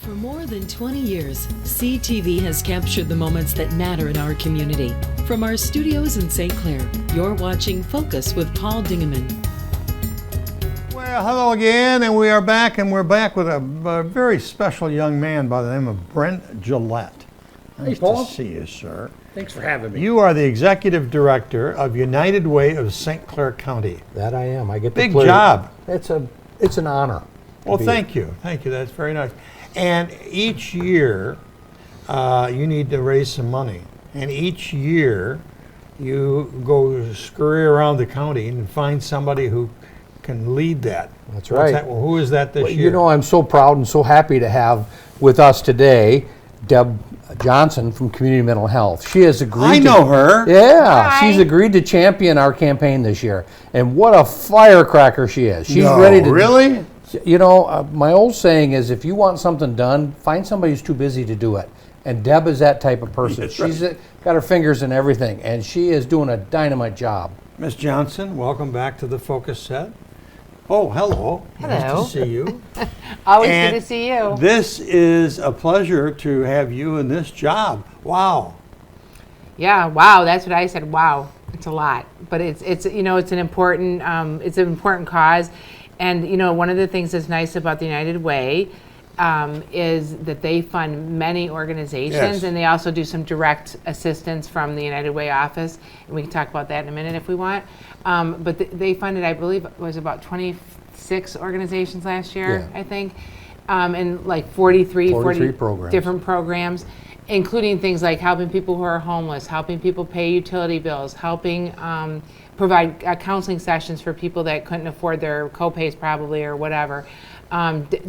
For more than 20 years, CTV has captured the moments that matter in our community. From our studios in St. Clair, you're watching Focus with Paul Dingeman. Well, hello again, and we're back with a very special young man by the name of Brent Gillette. Nice Paul. to see you, sir. Thanks for having me. You are the executive director of United Way of St. Clair County. That I am. I get Big to play. job. It's an honor. Well, thank you. That's very nice. And each year, you need to raise some money. And each year, you go scurry around the county and find somebody who can lead that. That's right. Well, who is that this year? You know, I'm so proud and so happy to have with us today Deb Johnson from Community Mental Health. She has agreed. I know her. Yeah, Hi. she's agreed to champion our campaign this year. And what a firecracker she is. She's ready to. Really? You know, my old saying is, if you want something done, find somebody who's too busy to do it. And Deb is that type of person. That's She's right. got her fingers in everything, and she is doing a dynamite job. Ms. Johnson, welcome back to the Focus set. Oh, hello. Nice Hello. to see you. Always And good to see you. This is a pleasure to have you in this job. Wow. Yeah, wow, that's what I said. Wow, it's a lot, but it's you know it's an important cause, and you know one of the things that's nice about the United Way is that they fund many organizations, Yes. and they also do some direct assistance from the United Way office, and we can talk about that in a minute if we want. But they funded, I believe, it was about 26 organizations last year, Yeah. I think, and like 40 programs. different programs, including things like helping people who are homeless, helping people pay utility bills, helping provide counseling sessions for people that couldn't afford their co-pays probably or whatever.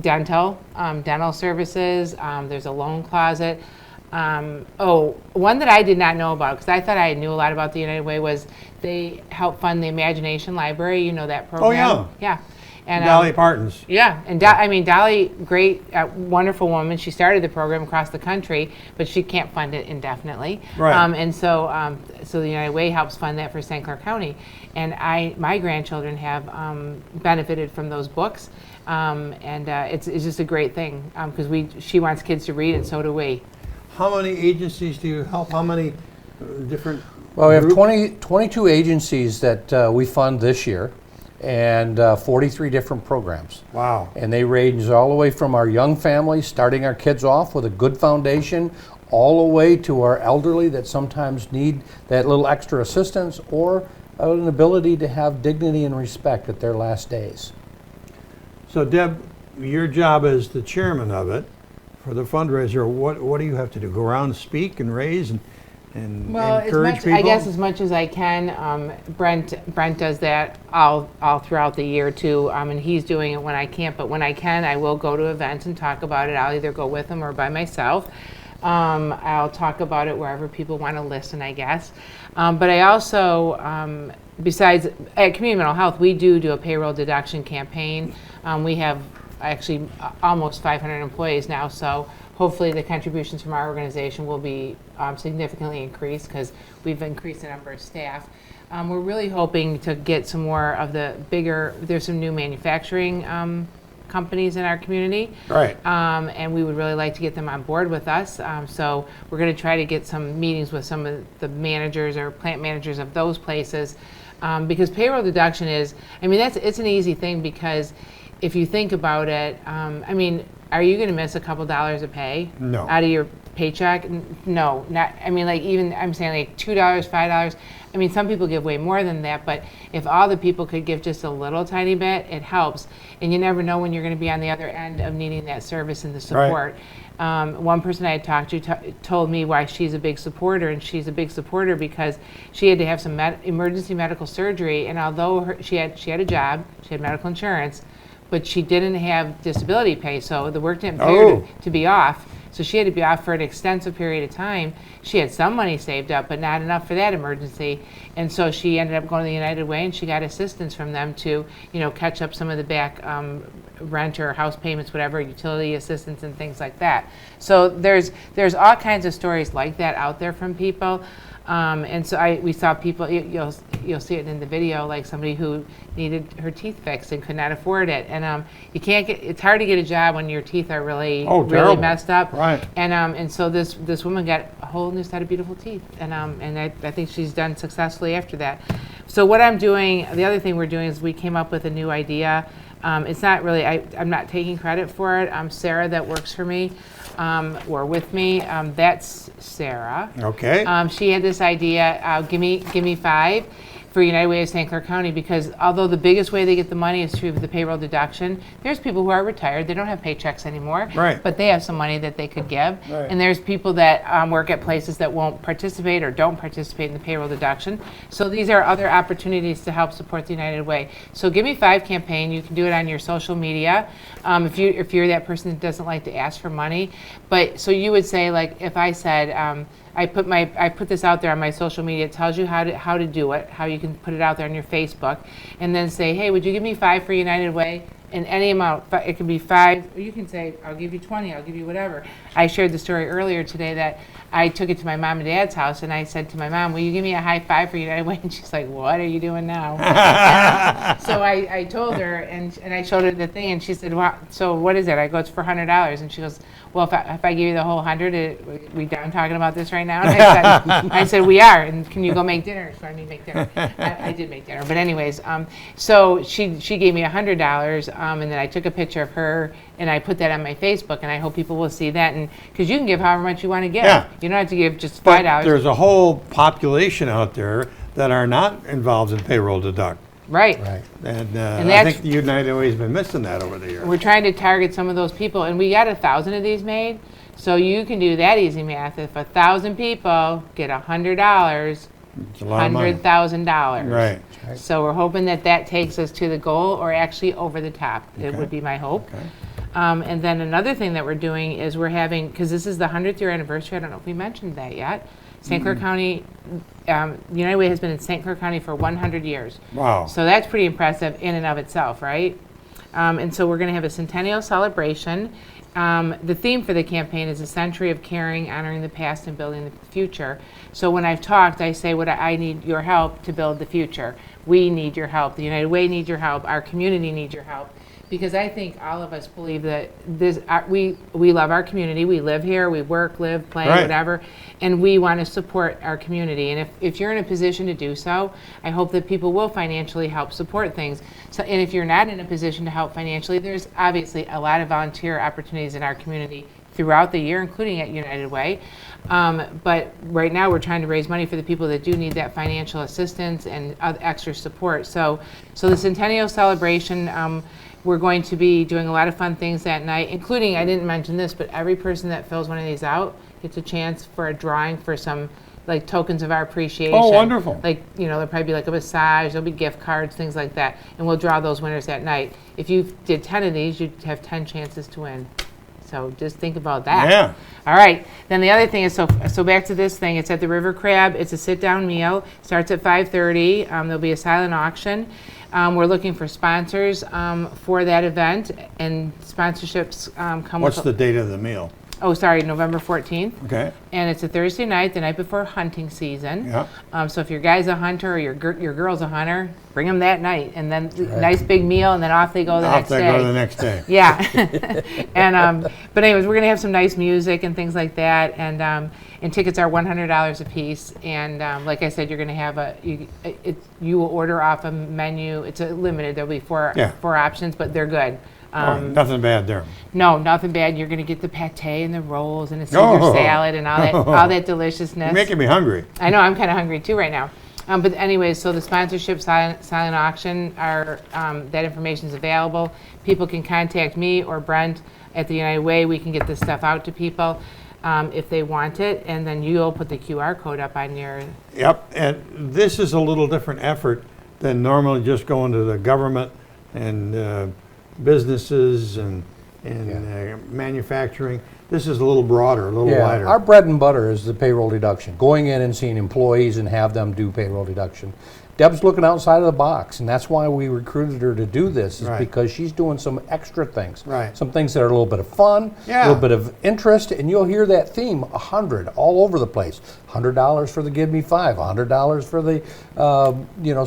Dental services, there's a loan closet. One that I did not know about, because I thought I knew a lot about the United Way, was they help fund the Imagination Library. You know that program? Oh, yeah. Yeah. And, Dolly Partons. yeah, and Dolly, great, wonderful woman. She started the program across the country, but she can't fund it indefinitely. Right. And so the United Way helps fund that for St. Clair County. And my grandchildren have benefited from those books, and it's just a great thing because she wants kids to read, and so do we. How many agencies do you help? How many different Well, we have groups? 22 agencies that we fund this year, and 43 different programs. Wow. And they range all the way from our young families, starting our kids off with a good foundation, all the way to our elderly that sometimes need that little extra assistance or an ability to have dignity and respect at their last days. So, Deb, your job as the chairman of it, for the fundraiser, what do you have to do? Go around and speak and raise and encourage people? I guess as much as I can. Brent does that all throughout the year too, and he's doing it when I can't. But when I can, I will go to events and talk about it. I'll either go with him or by myself. I'll talk about it wherever people want to listen, I guess. But I also, besides at Community Mental Health, we do a payroll deduction campaign. We have actually almost 500 employees now, so hopefully the contributions from our organization will be significantly increased because we've increased the number of staff. We're really hoping to get some more of the bigger, there's some new manufacturing companies in our community. Right. And we would really like to get them on board with us. So we're going to try to get some meetings with some of the managers or plant managers of those places. Because payroll deduction is, it's an easy thing because if you think about it, are you going to miss a couple dollars of pay No. out of your paycheck? No, not. Even I'm saying like $2, $5. Some people give way more than that, but if all the people could give just a little tiny bit, it helps. And you never know when you're going to be on the other end of needing that service and the support. One person I had talked to told me why she's a big supporter, and she's a big supporter because she had to have some emergency medical surgery, and although she had a job, she had medical insurance, but she didn't have disability pay, so the work didn't pay her to be off. So she had to be off for an extensive period of time. She had some money saved up, but not enough for that emergency. And so she ended up going to the United Way, and she got assistance from them to, catch up some of the back rent or house payments, whatever, utility assistance and things like that. So there's all kinds of stories like that out there from people. And so we saw people, you'll see it in the video, like somebody who needed her teeth fixed and could not afford it. And you can't get, it's hard to get a job when your teeth are really terrible. messed up. Right. And so this woman got a whole new set of beautiful teeth. And I think she's done successfully after that. So what I'm doing, the other thing we're doing is we came up with a new idea. It's not really, I'm not taking credit for it. Sarah that works for me, or with me, that's Sarah. Okay. She had this idea, give me 5 for United Way of St. Clair County, because although the biggest way they get the money is through the payroll deduction, there's people who are retired, they don't have paychecks anymore, Right. but they have some money that they could give. Right. And there's people that work at places that won't participate or don't participate in the payroll deduction. So these are other opportunities to help support the United Way. So Give Me 5 campaign, you can do it on your social media, if you're that person that doesn't like to ask for money. But so you would say, like, if I said, I put this out there on my social media. It tells you how to do it, how you can put it out there on your Facebook, and then say, hey, would you give me 5 for United Way? In any amount, it can be 5, or you can say, I'll give you 20, I'll give you whatever. I shared the story earlier today that I took it to my mom and dad's house, and I said to my mom, will you give me a high 5 for United Way? And she's like, what are you doing now? So I told her, and I showed her the thing, and she said, well, so what is it? I go, it's for $100. And she goes, well, if I give you the whole 100, we done talking about this right now? And I said, we are, and can you go make dinner? So I mean, make dinner. I did make dinner, but anyways, so she gave me $100, and then I took a picture of her, and I put that on my Facebook, and I hope people will see that, and because you can give however much you want to give. Yeah. You don't have to give just But $5. there's a whole population out there that are not involved in payroll deduct. Right. And And I that's- think the United Way has been missing that over the years. We're trying to target some of those people, and we got 1,000 of these made, so you can do that easy math. If 1,000 people get $100, It's a lot of money. $100,000. Right. So we're hoping that takes us to the goal, or actually over the top. It Okay. would be my hope. Okay. And then another thing that we're doing is we're having, because this is the 100th year anniversary, I don't know if we mentioned that yet. St. Clair County, United Way has been in St. Clair County for 100 years. Wow. So that's pretty impressive in and of itself, right? And so we're going to have a centennial celebration. The theme for the campaign is a century of caring, honoring the past, and building the future. So when I've talked, I say I need your help to build the future. We need your help. The United Way needs your help. Our community needs your help. Because I think all of us believe that we love our community. We live here. We work, live, play, Right. whatever. And we want to support our community. And if you're in a position to do so, I hope that people will financially help support things. So, and if you're not in a position to help financially, there's obviously a lot of volunteer opportunities in our community throughout the year, including at United Way. But right now we're trying to raise money for the people that do need that financial assistance and extra support. So the Centennial Celebration, we're going to be doing a lot of fun things that night, including, I didn't mention this, but every person that fills one of these out gets a chance for a drawing for some like tokens of our appreciation. Oh, wonderful. Like, there'll probably be like a massage, there'll be gift cards, things like that. And we'll draw those winners that night. If you did 10 of these, you'd have 10 chances to win. So just think about that. Yeah. All right. Then the other thing is, so back to this thing. It's at the River Crab. It's a sit-down meal. Starts at 5:30. There'll be a silent auction. We're looking for sponsors for that event, and sponsorships come What's with... the date of the meal? Oh, sorry, November 14th. Okay. And it's a Thursday night, the night before hunting season. Yeah. So if your guy's a hunter or your girl's a hunter, bring them that night. And then nice big meal, and then off they go the next day. Off they go the next day. Yeah. And but anyways, we're gonna have some nice music and things like that, and tickets are $100 a piece. And like I said, you're gonna have you will order off a menu. It's a limited. There'll be four options, but they're good. Nothing bad there. No, nothing bad. You're gonna get the pate and the rolls and a Caesar salad and all that deliciousness. You're making me hungry. I know, I'm kind of hungry too right now. But anyways, so the sponsorship silent auction are that information is available. People can contact me or Brent at the United Way. We can get this stuff out to people if they want it, and then you'll put the QR code up on your... Yep, and this is a little different effort than normally just going to the government and businesses and manufacturing. This is a little broader, a little wider. Our bread and butter is the payroll deduction. Going in and seeing employees and have them do payroll deduction. Deb's looking outside of the box, and that's why we recruited her to do this, is because she's doing some extra things. Right. Some things that are a little bit of fun, a little bit of interest, and you'll hear that theme 100 all over the place. $100 for the Give Me Five, $100 for the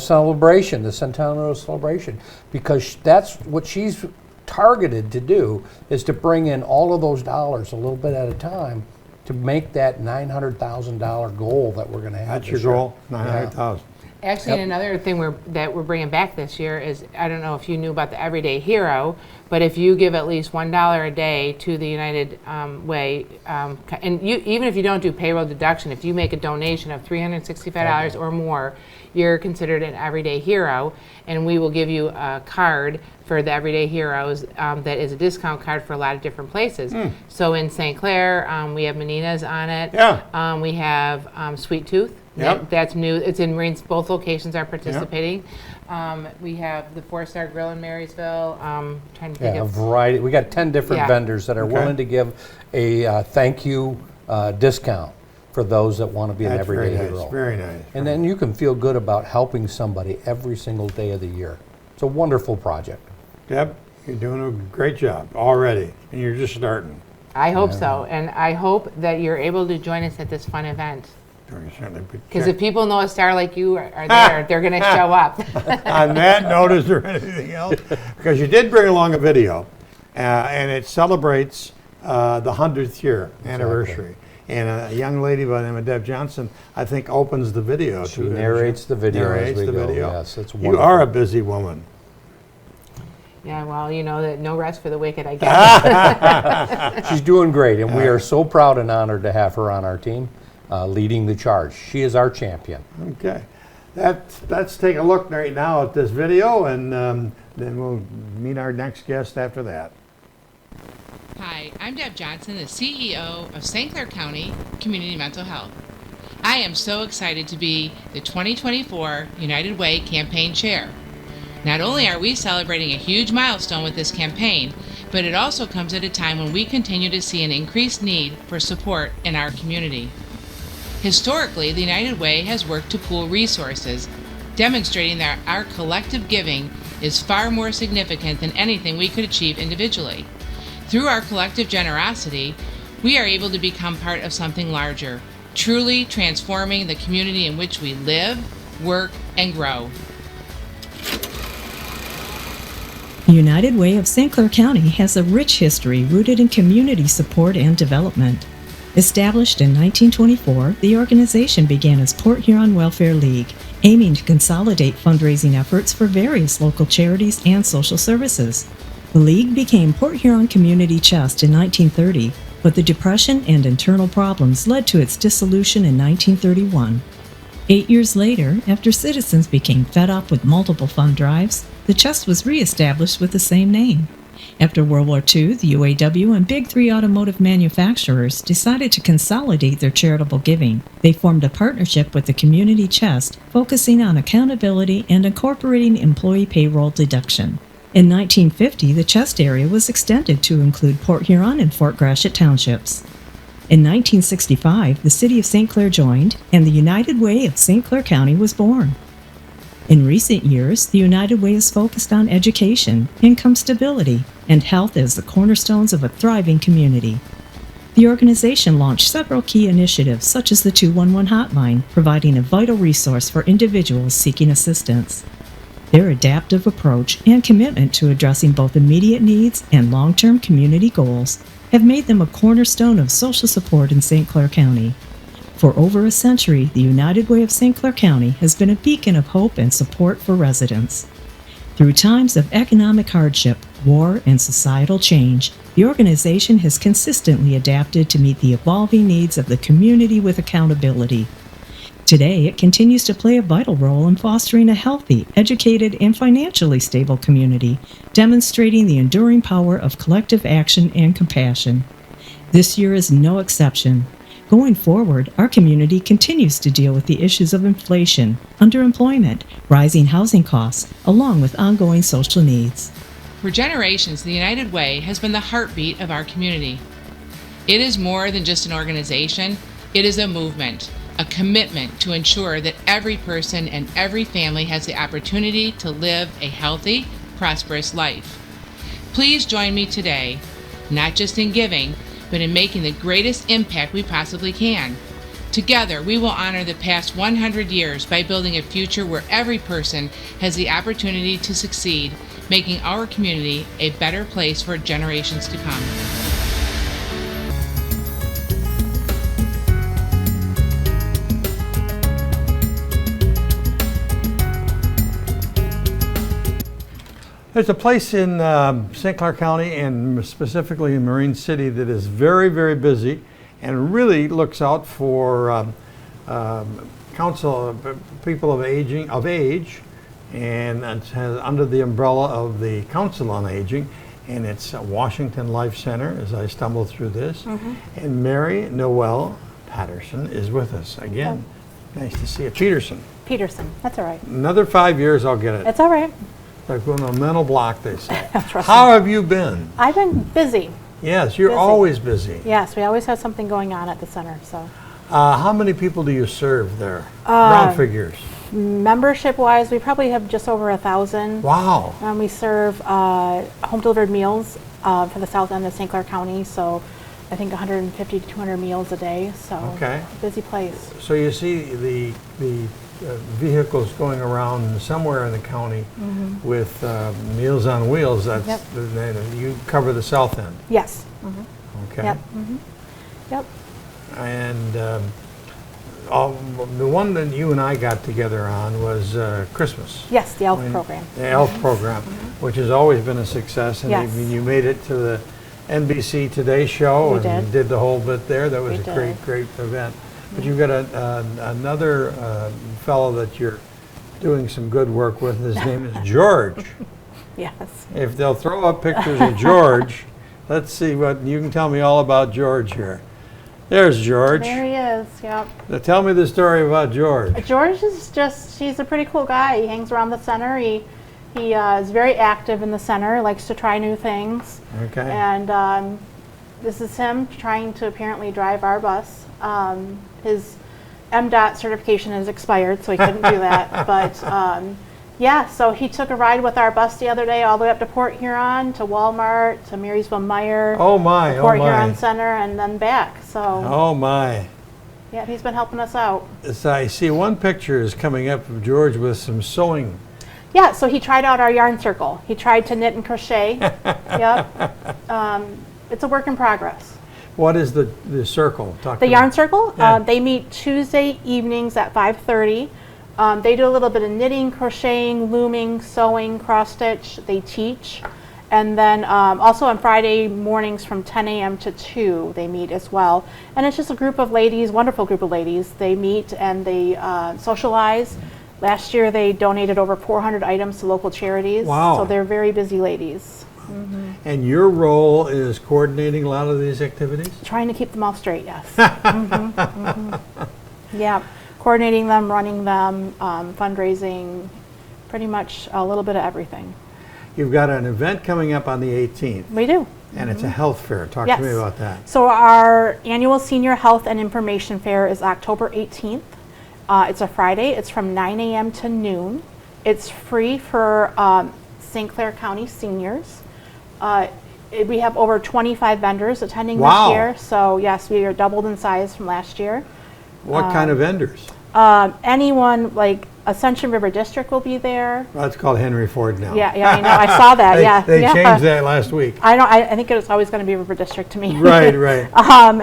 celebration, the Centennial celebration, because that's what she's targeted to do, is to bring in all of those dollars a little bit at a time to make that $900,000 goal that we're going to have. That's your goal, 900,000. Actually, and another thing that we're bringing back this year is, I don't know if you knew about the Everyday Hero, but if you give at least $1 a day to the United Way, and even if you don't do payroll deduction, if you make a donation of $365 or more, you're considered an Everyday Hero, and we will give you a card for the Everyday Heroes that is a discount card for a lot of different places. So in St. Clair, we have Menina's on it. Yeah. We have Sweet Tooth. Yep. That's new. It's in Marines. Both locations are participating. We have the 4-Star Grill in Marysville. Trying to think A of variety. We got 10 different vendors that are willing to give a thank you discount for those that want to be an everyday hero. Very nice. And then you can feel good about helping somebody every single day of the year. It's a wonderful project. Deb, you're doing a great job already, and you're just starting. I hope so, and I hope that you're able to join us at this fun event. Because if people know a star like you are there, they're going to show up. On that note, is there anything else? Because you did bring along a video, and it celebrates the 100th year anniversary. And a young lady by the name of Deb Johnson, I think, opens the video. She narrates the video as we go. Yes, it's wonderful. You are a busy woman. Yeah, well, you know that no rest for the wicked, I guess. She's doing great, and we are so proud and honored to have her on our team. Leading the charge. She is our champion. Okay. Let's take a look right now at this video, and then we'll meet our next guest after that. Hi, I'm Deb Johnson, the CEO of St. Clair County Community Mental Health. I am so excited to be the 2024 United Way Campaign Chair. Not only are we celebrating a huge milestone with this campaign, but it also comes at a time when we continue to see an increased need for support in our community. Historically, the United Way has worked to pool resources, demonstrating that our collective giving is far more significant than anything we could achieve individually. Through our collective generosity, we are able to become part of something larger, truly transforming the community in which we live, work, and grow. The United Way of St. Clair County has a rich history rooted in community support and development. Established in 1924, the organization began as Port Huron Welfare League, aiming to consolidate fundraising efforts for various local charities and social services. The League became Port Huron Community Chest in 1930, but the Depression and internal problems led to its dissolution in 1931. 8 years later, after citizens became fed up with multiple fund drives, the Chest was re-established with the same name. After World War II, the UAW and Big Three automotive manufacturers decided to consolidate their charitable giving. They formed a partnership with the Community Chest, focusing on accountability and incorporating employee payroll deduction. In 1950, the Chest area was extended to include Port Huron and Fort Gratiot townships. In 1965, the city of St. Clair joined, and the United Way of St. Clair County was born. In recent years, the United Way has focused on education, income stability, and health as the cornerstones of a thriving community. The organization launched several key initiatives, such as the 211 hotline, providing a vital resource for individuals seeking assistance. Their adaptive approach and commitment to addressing both immediate needs and long-term community goals have made them a cornerstone of social support in St. Clair County. For over a century, the United Way of St. Clair County has been a beacon of hope and support for residents. Through times of economic hardship, war, and societal change, the organization has consistently adapted to meet the evolving needs of the community with accountability. Today, it continues to play a vital role in fostering a healthy, educated, and financially stable community, demonstrating the enduring power of collective action and compassion. This year is no exception. Going forward, our community continues to deal with the issues of inflation, underemployment, rising housing costs, along with ongoing social needs. For generations, the United Way has been the heartbeat of our community. It is more than just an organization, it is a movement, a commitment to ensure that every person and every family has the opportunity to live a healthy, prosperous life. Please join me today, not just in giving, but in making the greatest impact we possibly can. Together, we will honor the past 100 years by building a future where every person has the opportunity to succeed, making our community a better place for generations to come. There's a place in St. Clair County and specifically in Marine City that is very, very busy and really looks out for people of age, and it's under the umbrella of the Council on Aging, and it's Washington Life Center as I stumble through this. And Mary Noel Patterson is with us again. Nice to see you. Peterson, that's all right. Another 5 years I'll get it. It's all right. Like going on a mental block, they say. Trust How me. have you been? I've been busy. Yes, you're Busy. always busy. Yes, we always have something going on at the center. So, How many people do you serve there? Round figures. membership-wise, we probably have just over 1,000. Wow. We serve home-delivered meals for the south end of St. Clair County. So, I think 150 to 200 meals a day. So, Okay. busy place. So you see the vehicles going around somewhere in the county with Meals on Wheels. That's Yep. you cover the south end. Yes. Okay. Yep. Yep. And the one that you and I got together on was Christmas. Yes, the ELF When- program. The ELF program, which has always been a success. And Yes. you made it to the NBC Today show We and did. the whole bit there. That was We a did. great event. But you've got another fellow that you're doing some good work with. His name is George. Yes. If they'll throw up pictures of George, let's see what you can tell me all about George here. There's George. There he is. Yep. Now tell me the story about George. George is he's a pretty cool guy. He hangs around the center. He is very active in the center, likes to try new things. Okay. And this is him trying to apparently drive our bus. His MDOT certification has expired, so he couldn't do that. But yeah, so he took a ride with our bus the other day all the way up to Port Huron, to Walmart, to Marysville Meyer, Oh my, oh Port Huron my. Center, and then back. So Oh my. yeah, he's been helping us out. So I see one picture is coming up of George with some sewing. Yeah, so he tried out our yarn circle. He tried to knit and crochet. Yep. It's a work in progress. What is the circle? Talk The to me. yarn circle, Yeah. they meet Tuesday evenings at 5:30. They do a little bit of knitting, crocheting, looming, sewing, cross stitch. They teach. And then also on Friday mornings from 10 a.m. to 2, they meet as well. And it's just a group of ladies, wonderful group of ladies. They meet and they socialize. Last year they donated over 400 items to local charities. Wow. So they're very busy ladies. And your role is coordinating a lot of these activities? Trying to keep them all straight, yes. Yeah, coordinating them, running them, fundraising, pretty much a little bit of everything. You've got an event coming up on the 18th, We do. and it's a health fair. Talk Yes. to me about that. So our annual Senior Health and Information Fair is October 18th. It's a Friday. It's from 9 a.m. to noon. It's free for St. Clair County seniors. We have over 25 vendors attending Wow. this year. So yes, we are doubled in size from last year. What kind of vendors? Anyone like Ascension River District will be there. Well, it's called Henry Ford now. Yeah, I know. I saw that. They yeah. changed that last week. I think it's always going to be River District to me. Right, right.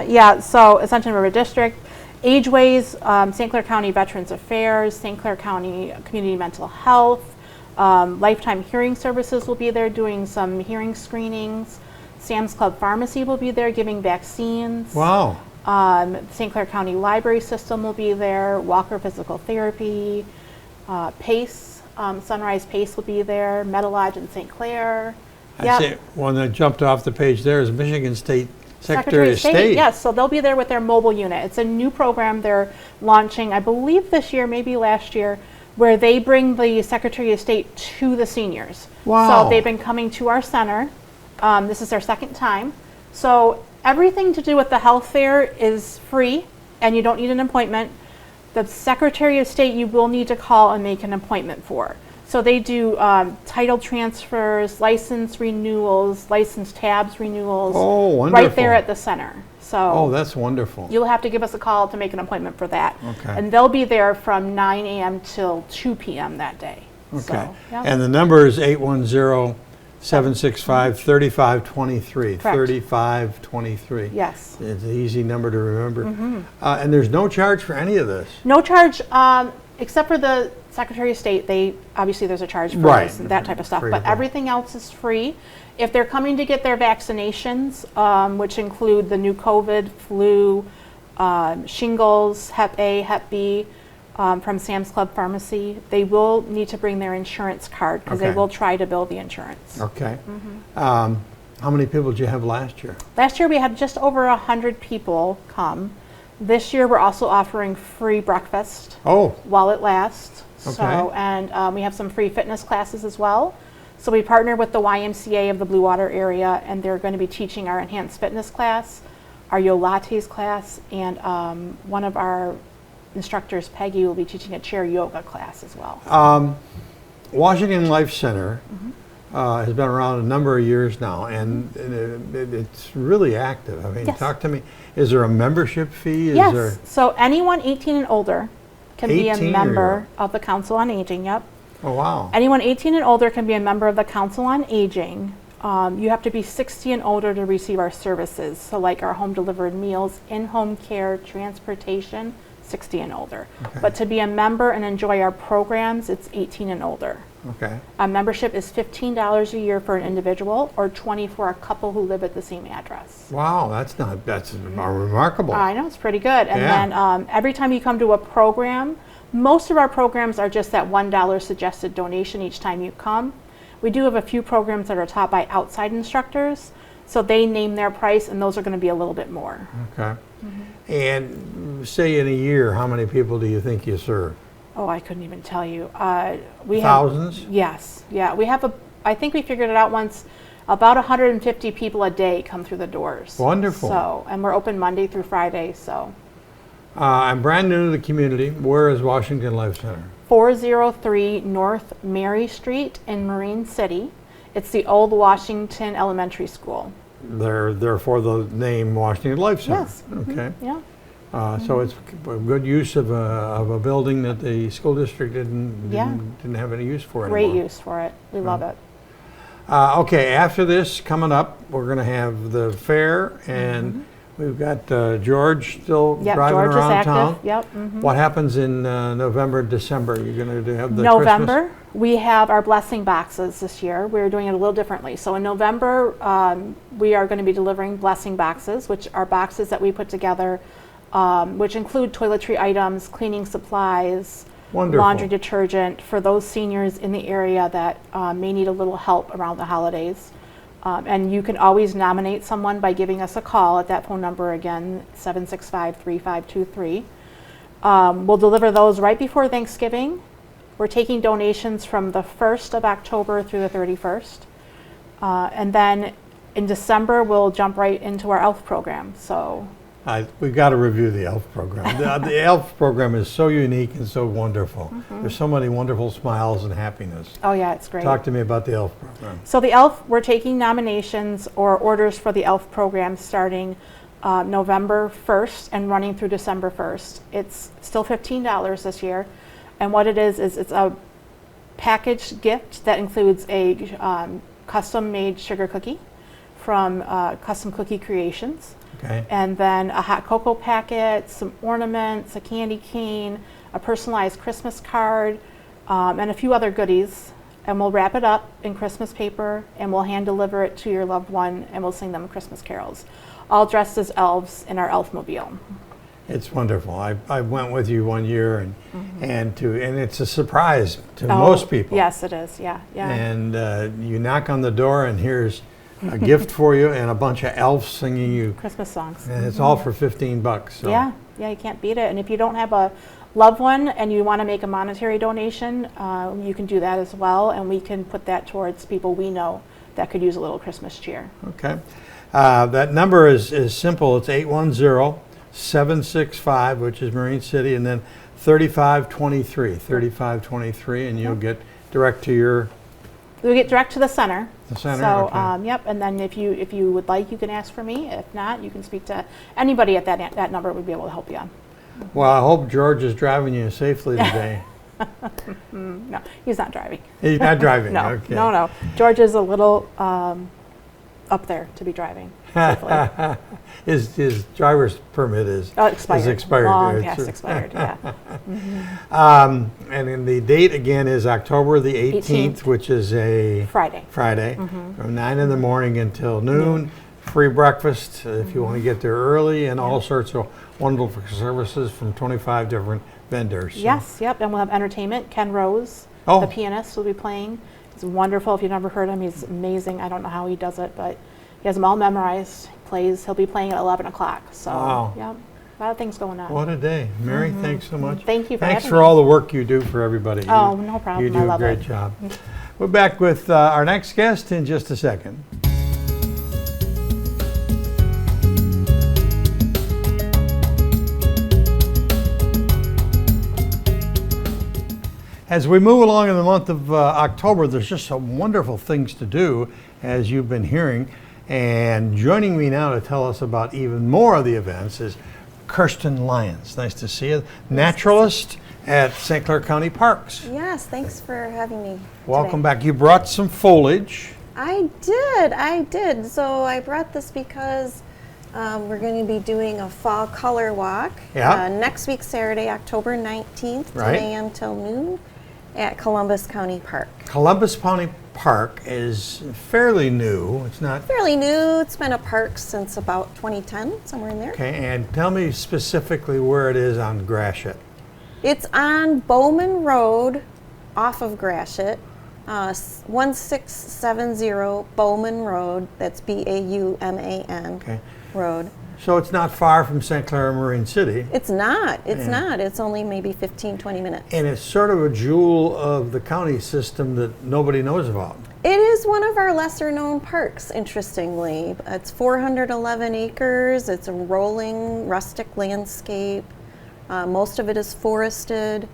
Yeah, so Ascension River District, Ageways, St. Clair County Veterans Affairs, St. Clair County Community Mental Health, Lifetime Hearing Services will be there doing some hearing screenings. Sam's Club Pharmacy will be there giving vaccines. Wow. St. Clair County Library System will be there, Walker Physical Therapy, PACE, Sunrise PACE will be there, Metalodge in St. Clair. I'd say one that jumped off the page there is Michigan State Secretary of State. Yes, so they'll be there with their mobile unit. It's a new program they're launching, I believe this year, maybe last year, where they bring the Secretary of State to the seniors. Wow. So they've been coming to our center. This is their second time. So everything to do with the health fair is free, and you don't need an appointment. The Secretary of State you will need to call and make an appointment for. So they do title transfers, license renewals, license tabs renewals. Oh, wonderful. Right there at the center. So Oh, that's wonderful. you'll have to give us a call to make an appointment for that. Okay. And they'll be there from 9 a.m. till 2 p.m. that day. Okay. So, yeah. And the number is 810-765-3523. Correct. 3523. Yes. It's an easy number to remember. And there's no charge for any of this. No charge, except for the Secretary of State. They obviously there's a charge for Right. this and that type of stuff, Free but to go. everything else is free. If they're coming to get their vaccinations, which include the new COVID, flu, shingles, Hep A, Hep B, from Sam's Club Pharmacy, they will need to bring their insurance card because they Okay. will try to bill the insurance. Okay. How many people did you have last year? Last year we had just over 100 people come. This year we're also offering free breakfast Oh, while it lasts. Okay. So, and we have some free fitness classes as well. So we partner with the YMCA of the Blue Water area, and they're going to be teaching our enhanced fitness class, our Yo Lattes class, and one of our instructors, Peggy, will be teaching a chair yoga class as well. Washington Life Center has been around a number of years now, and it's really active. I mean, Yes. talk to me. Is there a membership fee? Is Yes, there? so anyone 18 and older can be a 18 or member of the Council on Aging, yep. Oh, wow. Anyone 18 and older can be a member of the Council on Aging. You have to be 60 and older to receive our services. So like our home delivered meals, in-home care, transportation, 60 and older. Okay. But to be a member and enjoy our programs, it's 18 and older. Okay. A membership is $15 a year for an individual or 20 for a couple who live at the same address. Wow, that's remarkable. I know, it's pretty good. And Yeah. then every time you come to a program, most of our programs are just that $1 suggested donation each time you come. We do have a few programs that are taught by outside instructors, so they name their price, and those are going to be a little bit more. Okay. And say in a year, how many people do you think you serve? Oh, I couldn't even tell you. We Thousands? have yes, yeah. We have I think we figured it out once. About 150 people a day come through the doors. Wonderful. So, and we're open Monday through Friday. So, I'm brand new to the community. Where is Washington Life Center? 403 North Mary Street in Marine City. It's the old Washington Elementary School. Therefore, the name Washington Life Center. Yes. Okay. Yeah. So it's a good use of a building that the school district didn't have any use for Great anymore. use for it. We love it. Okay, after this, coming up, we're going to have the fair, and we've got George still Yep, driving George is around active. town. Yep. What happens in November, December? You're going to have the November, Christmas? we have our blessing boxes this year. We're doing it a little differently. So in November, we are going to be delivering blessing boxes, which are boxes that we put together, which include toiletry items, cleaning supplies, Wonderful. laundry detergent for those seniors in the area that may need a little help around the holidays. And you can always nominate someone by giving us a call at that phone number again, 765-3523. We'll deliver those right before Thanksgiving. We're taking donations from the 1st of October through the 31st. And then in December, we'll jump right into our ELF program. So We've got to review the ELF program. The ELF program is so unique and so wonderful. There's so many wonderful smiles and happiness. oh yeah, it's great. Talk to me about the ELF program. So the ELF, we're taking nominations or orders for the ELF program starting November 1st and running through December 1st. It's still $15 this year. And what it is it's a packaged gift that includes a custom-made sugar cookie from Custom Cookie Creations. Okay. And then a hot cocoa packet, some ornaments, a candy cane, a personalized Christmas card, and a few other goodies. And we'll wrap it up in Christmas paper, and we'll hand deliver it to your loved one, and we'll sing them Christmas carols, all dressed as elves in our Elfmobile. It's wonderful. I went with you one year, and it's a surprise to most people. Yes, it is. Yeah, yeah. And you knock on the door, and here's a gift for you and a bunch of elves singing you. Christmas songs. And it's all for $15. So. Yeah, you can't beat it. And if you don't have a loved one and you want to make a monetary donation, you can do that as well, and we can put that towards people we know that could use a little Christmas cheer. Okay. That number is simple. It's 810-765, which is Marine City, and then 3523, and you'll get direct to your... We get direct to the center. The center, So, okay. yep, and then if you would like, you can ask for me. If not, you can speak to anybody at that number would be able to help you. Well, I hope George is driving you safely today. No, he's not driving. He's not driving, No, okay. no. George is a little up there to be safely. His driver's permit is Expired. is expired. Long Yeah, past expired, yeah. And then the date again is October the 18th, 18th. which is a Friday. from 9 in the morning until noon. Free breakfast if you want to get there early, and all sorts of wonderful services from 25 different vendors. So- Yes, yep, and we'll have entertainment. Ken Rose, Oh. the pianist, will be playing. He's wonderful. If you've never heard him, he's amazing. I don't know how he does it, but he has them all memorized. He'll be playing at 11 o'clock. So, Wow. yep, a lot of things going on. What a day. Mary, thanks so much. Thank you for Thanks having for me. all the work you do for everybody. Oh, no problem. You do I a love great it. job. We're back with our next guest in just a second. As we move along in the month of October, there's just some wonderful things to do, as you've been hearing. And joining me now to tell us about even more of the events is Kirsten Lyons. Nice to see you. Naturalist at St. Clair County Parks. Yes, thanks for having me. Welcome today. back. You brought some foliage. I did. So I brought this because we're going to be doing a fall color walk Yeah. next week, Saturday, October 19th, 10 Right. a.m. till noon at Columbus County Park. Columbus County Park is fairly new. It's not. Fairly new. It's been a park since about 2010, somewhere in there. Okay, and tell me specifically where it is on Gratiot. It's on Bowman Road, off of Gratiot, 1670 Bowman Road. That's Bauman Okay. Road. So it's not far from St. Clair Marine City. It's not. It's Yeah. not. It's only maybe 15, 20 minutes. And it's sort of a jewel of the county system that nobody knows about. It is one of our lesser known parks, interestingly. It's 411 acres. It's a rolling rustic landscape. Most of it is forested.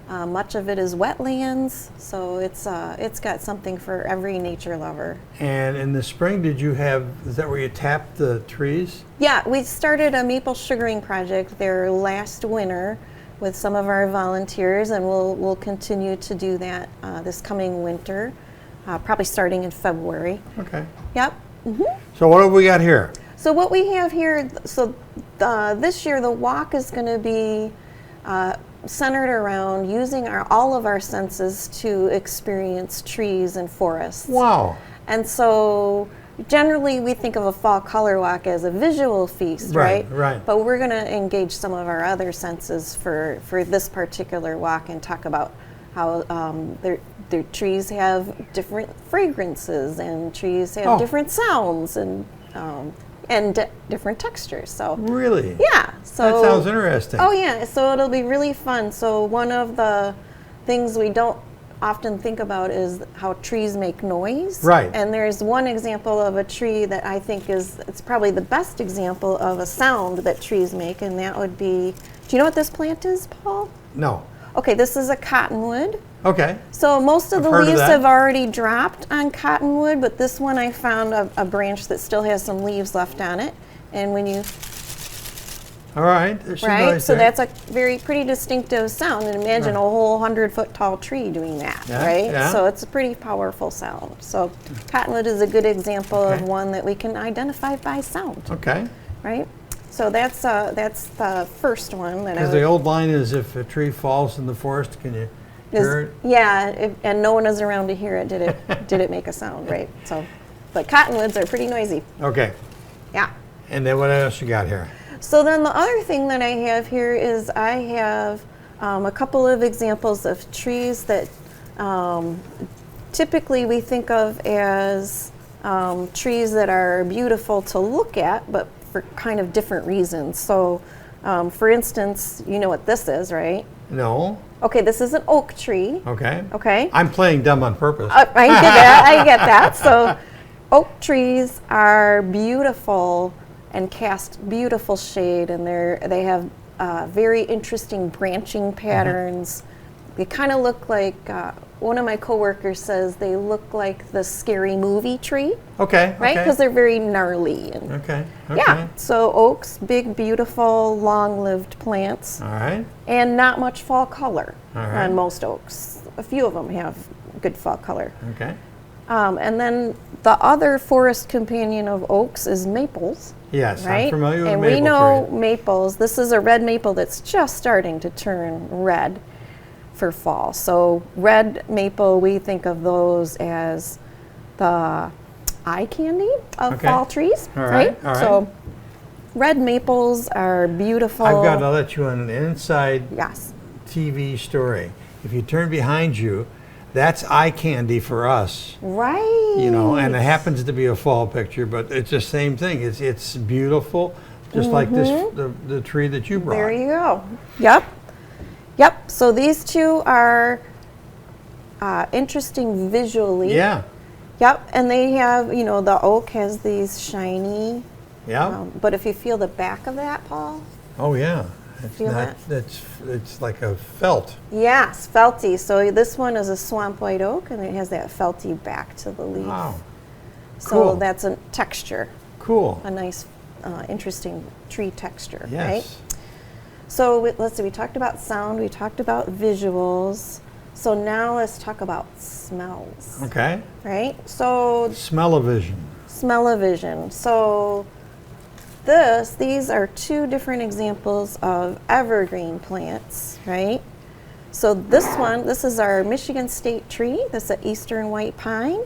Much of it is wetlands. So it's got something for every nature lover. And in the spring, is that where you tapped the trees? Yeah, we started a maple sugaring project there last winter with some of our volunteers, and we'll continue to do that this coming winter, probably starting in February. Okay. Yep. So what have we got here? So what we have here, this year the walk is going to be centered around using all of our senses to experience trees and forests. Wow. And so generally we think of a fall color walk as a visual feast, right? Right. But we're going to engage some of our other senses for this particular walk and talk about how their trees have different fragrances and trees have different sounds and different textures. So Really? yeah, so That sounds interesting. Oh yeah, so it'll be really fun. So one of the things we don't often think about is how trees make noise. Right. And there's one example of a tree that I think it's probably the best example of a sound that trees make, and that would be, do you know what this plant is, Paul? No. Okay, this is a cottonwood. Okay. So most of the I've heard of leaves that. have already dropped on cottonwood, but this one I found a branch that still has some leaves left on it. And when you, All right. There's some right, noise so there. that's a pretty distinctive sound. And imagine a whole 100-foot tall tree doing that, Yeah, right? yeah. So it's a pretty powerful sound. So cottonwood is a good example Okay. of one that we can identify by sound, Okay. right? So that's the first one that I Because would. the old line is, if a tree falls in the forest, can you hear it? Yeah, and no one is around to hear it. Did it make a sound, right? So, but cottonwoods are pretty noisy. Okay. Yeah. And then what else you got here? So then the other thing that I have here is I have a couple of examples of trees that typically we think of as trees that are beautiful to look at, but for kind of different reasons. So, for instance, you know what this is, right? No. Okay, this is an oak tree. Okay. Okay. I'm playing dumb on purpose. I get that. I get that. So, oak trees are beautiful and cast beautiful shade, and they have very interesting branching patterns. They kind of look like one of my coworkers says they look like the Scary Movie tree. Okay. Right, because they're very gnarly. And Okay. yeah, so oaks, big, beautiful, long-lived plants, All right. and not much fall color All right. on most oaks. A few of them have good fall color. Okay. And then the other forest companion of oaks is maples. Yes, Right? I'm familiar with and maple we know tree. maples. This is a red maple that's just starting to turn red for fall. So red maple, we think of those as the eye candy of Okay. fall trees, All right, all right. So red maples are beautiful. I've got to let you on an inside Yes. TV story. If you turn behind you, that's eye candy for us. Right. You know, and it happens to be a fall picture, but it's the same thing. It's beautiful, just like this the tree that you brought. There you go. Yep. Yep. So these two are interesting visually. Yeah. Yep. And they have, you know, the oak has these shiny. Yeah. But if you feel the back of that, Paul. Oh yeah. It's Feel not. It's like a felt. Yes, felty. So this one is a swamp white oak, and it has that felty back to the leaf. Wow. So Cool. that's a texture, Cool. a nice, interesting tree texture, Yes. right? So let's see, we talked about sound, we talked about visuals. So now let's talk about smells, Okay. right? So Smell-o-vision. smell-o-vision. So these are two different examples of evergreen plants, right? So this is our Michigan State tree. This is an eastern white pine.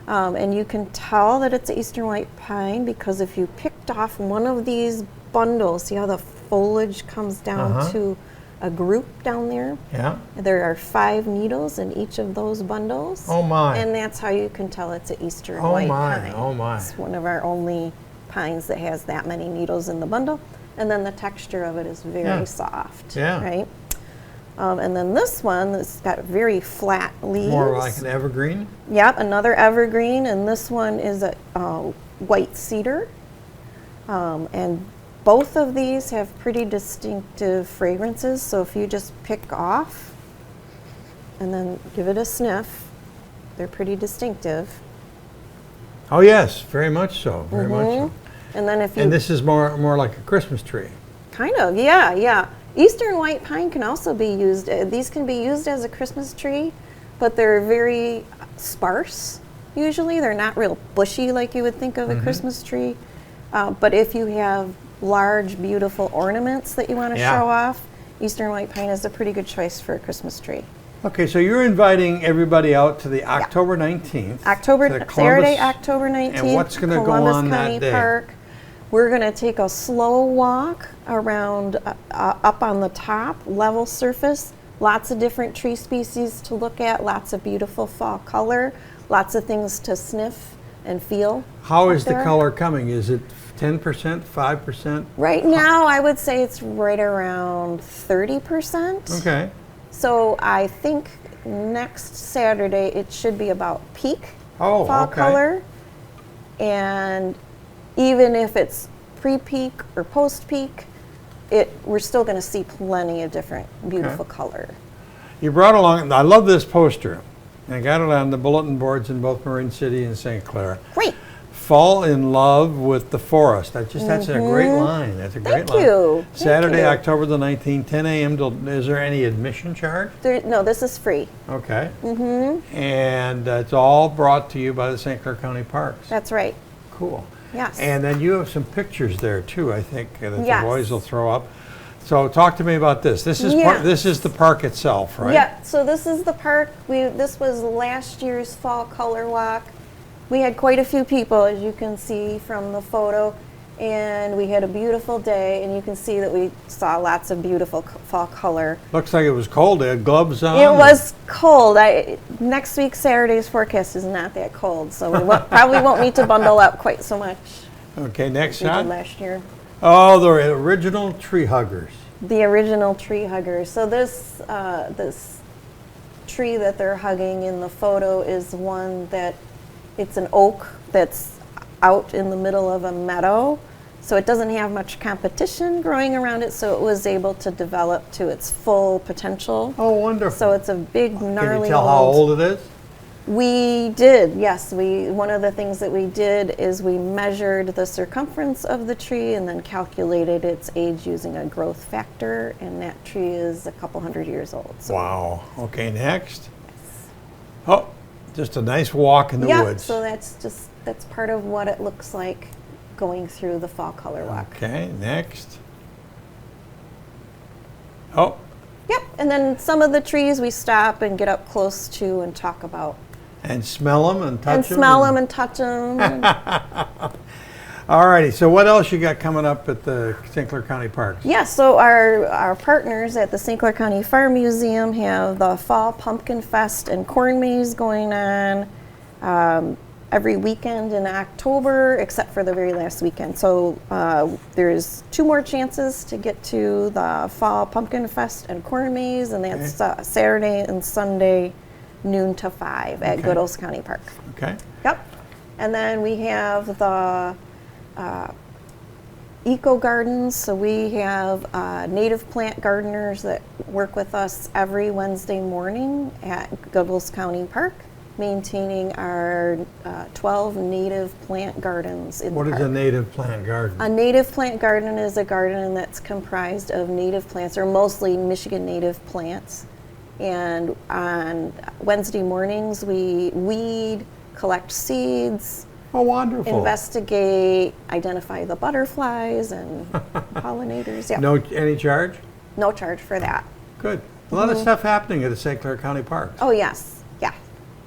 And you can tell that it's an eastern white pine because if you picked off one of these bundles, see how the foliage comes down to a group down there? Yeah. There are 5 needles in each of those bundles. Oh my. And that's how you can tell it's an eastern Oh white my, pine. oh my. It's one of our only pines that has that many needles in the bundle. And then the texture of it is very Yeah. soft, Yeah. right? And then this one, it's got very flat leaves. More like an evergreen. Yep, another evergreen, and this one is a white cedar. And both of these have pretty distinctive fragrances, so if you just pick off and then give it a sniff, they're pretty distinctive. Oh yes, very much so. Very much so. And then if you And this is more like a Christmas tree. kind of, yeah. Eastern white pine can also be used, these can be used as a Christmas tree, but they're very sparse usually. They're not real bushy like you would think of a Christmas tree. But if you have large, beautiful ornaments that you want to Yeah. show off, Eastern white pine is a pretty good choice for a Christmas tree. Okay, so you're inviting everybody out to the October 19th. to Saturday, Columbus- October 19th. And what's going to go Columbus on County that day? Park. We're going to take a slow walk around up on the top, level surface. Lots of different tree species to look at, lots of beautiful fall color, lots of things to sniff and feel. How up is the there. color coming? Is it 10%, 5%? Right now, I would say it's right around 30%. Okay. So I think next Saturday it should be about peak Oh, fall okay. color. And even if it's pre-peak or post-peak, we're still going to see plenty of different beautiful color. You brought along, I love this poster. I got it on the bulletin boards in both Marin City and St. Clair. Great. Fall in love with the forest. That's a great line. That's a great Thank line. you. Thank Saturday, you. October the 19th, 10 a.m. Is there any admission charge? No, this is free. Okay. Mm-hmm. And it's all brought to you by the St. Clair County Parks. That's right. Cool. Yes. And then you have some pictures there too, I think, that Yes. the boys will throw up. So talk to me about this. This is Yes. this is the park itself, right? Yeah, so this is the park. This was last year's fall color walk. We had quite a few people, as you can see from the photo. and we had a beautiful day, and you can see that we saw lots of beautiful fall color. Looks like it was cold. They had gloves on. It was cold. Next week, Saturday's forecast is not that cold, so we probably won't need to bundle up quite so much Okay, next as we did shot. last year. Oh, the original tree huggers. The original tree huggers. So this tree that they're hugging in the photo is one that it's an oak that's out in the middle of a meadow. So it doesn't have much competition growing around it, so it was able to develop to its full potential. Oh, wonderful. So it's a big, Can gnarly you tell how old it is? We did, yes. One of the things that we did is we measured the circumference of the tree and then calculated its age using a growth factor, and that tree is a couple hundred years old. So. Wow. Okay, next. Oh, just a nice walk in the Yeah, woods. so that's part of what it looks like going through the fall color walk. Okay, next. Oh, Yep, and then some of the trees we stop and get up close to and talk about. and smell them and touch them. And smell them and touch them. All righty, so what else you got coming up at the St. Clair County Parks? Yeah, so our partners at the St. Clair County Farm Museum have the Fall Pumpkin Fest and Corn Maze going on every weekend in October, except for the very last weekend. So there's 2 more chances to get to the Fall Pumpkin Fest and Corn Maze, and that's Saturday and Sunday, noon to 5 at Goodles County Park. Okay. Yep. And then we have the eco gardens. So we have native plant gardeners that work with us every Wednesday morning at Goodles County Park, maintaining our 12 native plant gardens in What the is park. a native plant garden? A native plant garden is a garden that's comprised of native plants, or mostly Michigan native plants. And on Wednesday mornings, we weed, collect seeds, Oh, wonderful. investigate, identify the butterflies and pollinators. Yeah. No, any charge? No charge for that. Good. A lot of stuff happening at the St. Clair County Parks. Oh, yes. Yeah.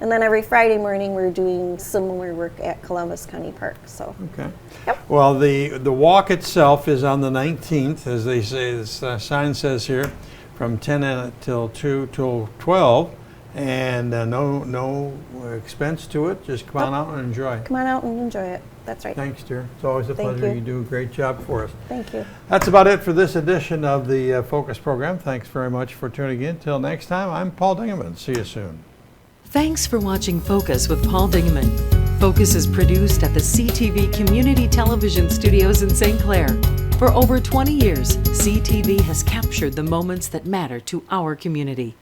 And then every Friday morning, we're doing similar work at Columbus County Park. So. Okay. Yep. Well, the walk itself is on the 19th, as they say. This sign says here, from 10 till 2 till 12, and no expense to it. Just come on out and enjoy. Come on out and enjoy it. That's right. Thanks, dear. It's always a Thank pleasure. you. You do a great job for us. Thank you. That's about it for this edition of the Focus program. Thanks very much for tuning in. Till next time, I'm Paul Dingeman. See you soon. Thanks for watching Focus with Paul Dingeman. Focus is produced at the CTV Community Television Studios in St. Clair. For over 20 years, CTV has captured the moments that matter to our community.